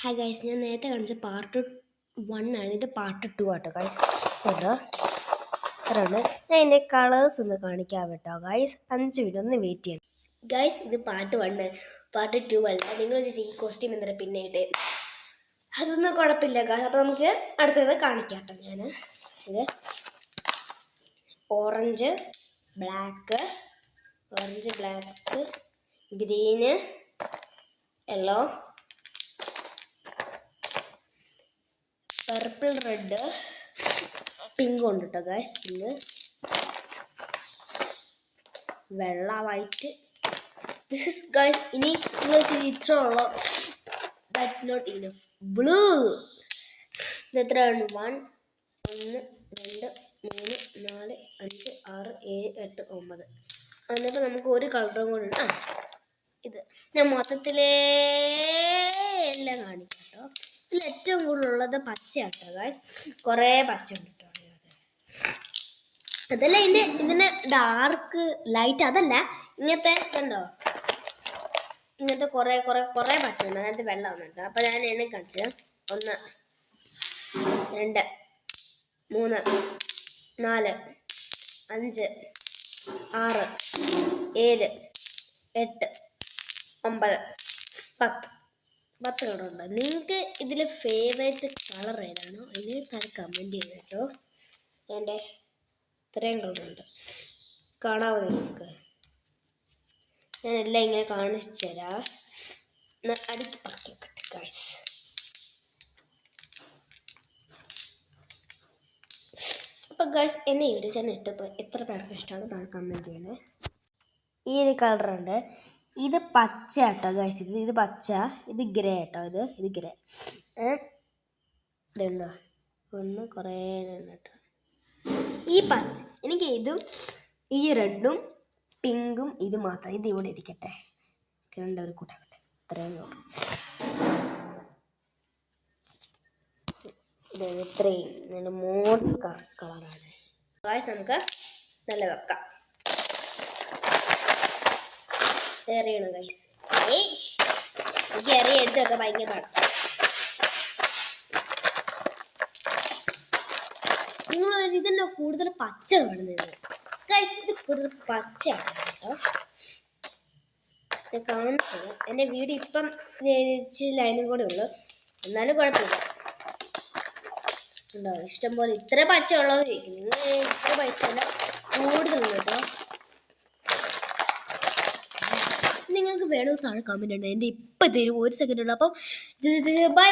Hi guys, ഞാൻ നേരത്തെ കാണിച്ച പാർട്ട് 1 ആണ്. ഇത് പാർട്ട് 2 ആട്ടോ ഗൈസ്. കേട്ടോ ഇത്രയുണ്ട്. ഞാൻ ഇതിൻ്റെ കളേഴ്സ് ഒന്ന് കാണിക്കാം കേട്ടോ ഗൈസ്. 5 മിനിറ്റ് ഒന്ന് വെയിറ്റ് ചെയ്യണം ഗൈസ്. ഇത് പാർട്ട് 1, പാർട്ട് 2 അല്ല. നിങ്ങൾ ഈ കോസ്റ്റ്യൂം എന്തിനാ പിന്നീട് അതൊന്നും കുഴപ്പമില്ല ഗൈസ്. അപ്പോൾ നമുക്ക് അടുത്തത് കാണിക്കാം കേട്ടോ. ഞാൻ ഇത് orange black green yellow purple red pink ഉണ്ട് കേട്ടോ ഗൈസ്. പിങ്ക് വെള്ള വൈറ്റ്. This is guys. ഇനി നിങ്ങൾ ഇത്ര ഉള്ള ദാറ്റ്സ് നോട്ട് ഇനഫ്. ബ്ലൂ ഇത് എത്രയാണ്? 1 2 3 4 5 6 7 8 9. എന്നിട്ട് നമുക്ക് ഒരു കളറും കൂടി ഉണ്ട്. ഇത് ഞാൻ മൊത്തത്തിലേ എല്ലാം കാണിക്കാം കേട്ടോ. ഇതിൽ ഏറ്റവും കൂടുതലുള്ളത് പച്ചയാട്ടോ ഗൈസ്. കുറേ പച്ച ഉണ്ട് കേട്ടോ. അതല്ല ഇതിന് ഡാർക്ക് ലൈറ്റ് അതല്ല, ഇങ്ങനത്തെ കണ്ടോ, ഇങ്ങനത്തെ കുറേ പച്ച ഉണ്ട്. അതിനകത്ത് വെള്ളം വന്നിട്ടോ. അപ്പോൾ ഞാൻ എണ്ണ കാണിച്ചത് 1 2 3 4 5 6 7 8 9 10 കളറുണ്ട്. നിങ്ങൾക്ക് ഇതിൽ ഫേവറേറ്റ് കളർ ഏതാണോ അതിന് താഴെ കമൻറ്റ് ചെയ്ത് കേട്ടോ. എൻ്റെ ഇത്രയും കളറുണ്ട്, കാണാവോ നിങ്ങൾക്ക്? ഞാനെല്ലാം ഇങ്ങനെ കാണിച്ചു തരാം. അടുത്ത് പറക്കട്ടെ ഗൈസ്. അപ്പം ഗൈസ്, എന്നെ ഈ ഒരു ചാനൽ എത്ര പേർക്ക് ഇഷ്ടമാണ് താഴെ കമൻറ്റ് ചെയ്യണേ. ഈ ഒരു കളറുണ്ട്. ഇത് പച്ച കേട്ടോ ഗൈസ്. ഇത് പച്ച, ഇത് ഗ്രേ കേട്ടോ. ഇത് ഗ്രേ. ഇതുണ്ടോ? ഒന്ന് കുറേ കേട്ടോ. ഈ പച്ച എനിക്ക് ഇതും ഈ റെഡും പിങ്കും ഇത് മാത്രം. ഇത് ഇവിടെ ഇരിക്കട്ടെ. രണ്ടൊരു കൂട്ടാക്കട്ടെ. ഇത്രയും ഇത്രയും നല്ല മോഡ് കളറാണ് ഗൈസ്. നമുക്ക് നല്ല വെക്കാം. എറിയണം ഗൈസ്. എനിക്ക് എറിയ എടുത്തൊക്കെ ഭയങ്കര പാടാണ്. നിങ്ങൾ ഇതന്നെ കൂടുതൽ പച്ച കാണുന്നത് ഗൈസ്. ഇത് കൂടുതൽ പച്ചയാണ് കേട്ടോ. ഞാൻ കാണിച്ചത് എൻ്റെ വീഡിയോ ഇപ്പം ഇച്ചിരി ലൈനും കൂടെ ഉള്ളു, എന്നാലും കുഴപ്പമില്ല. ഉണ്ടോ ഇഷ്ടംപോലെ ഇത്ര പച്ച ഉള്ളത് ചോദിക്കും. നിങ്ങൾ ഇത്ര പൈസ അല്ല കൂടുതലുണ്ട് കേട്ടോ. നിങ്ങൾക്ക് വേണമെങ്കിൽ താഴെ കമൻറ്റ് ഉണ്ട്. എൻ്റെ ഇപ്പം തരും 1 സെക്കൻഡ് ഉള്ളു. അപ്പം ബൈ.